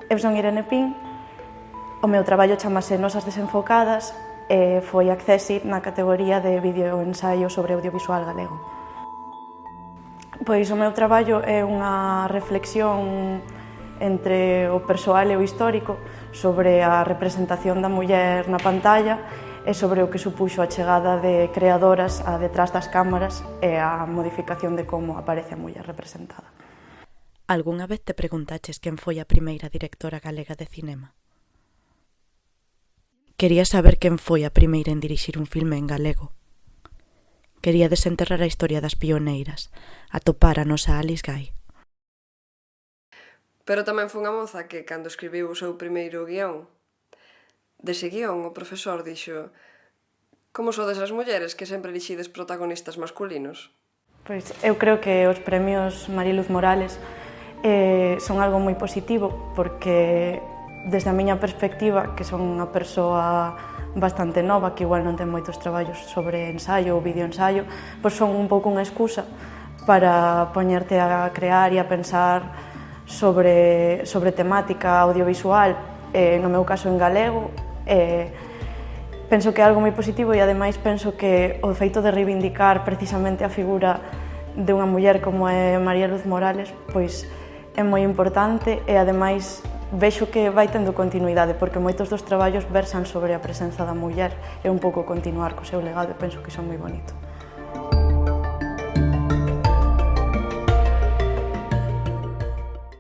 Eu son Irene Pin, o meu traballo chamase Nosas Desenfocadas e foi accesi na categoría de videoensaio sobre audiovisual galego. Pois o meu traballo é unha reflexión entre o persoal e o histórico sobre a representación da muller na pantalla e sobre o que supuxo a chegada de creadoras a detrás das cámaras e a modificación de como aparece a muller representada. Algúnha vez te preguntaches quen foi a primeira directora galega de cinema? Quería saber quen foi a primeira en dirixir un filme en galego. Quería desenterrar a historia das pioneiras, atopar a nosa Alice Guy. Pero tamén foi unha moza que, cando escribiu o seu primeiro guión, dese guión o profesor dixo: como sodes as mulleres que sempre elixides protagonistas masculinos? Pois eu creo que os premios Mariluz Morales son algo moi positivo porque, desde a miña perspectiva, que son unha persoa bastante nova, que igual non ten moitos traballos sobre ensaio ou videoensaio, pois son un pouco unha excusa para poñerte a crear e a pensar sobre temática audiovisual, no meu caso en galego. Penso que é algo moi positivo e, ademais, penso que o feito de reivindicar precisamente a figura de unha muller como é María Luz Morales, pois é moi importante e, ademais, vexo que vai tendo continuidade, porque moitos dos traballos versan sobre a presenza da muller e un pouco continuar co seu legado, e penso que iso é moi bonito.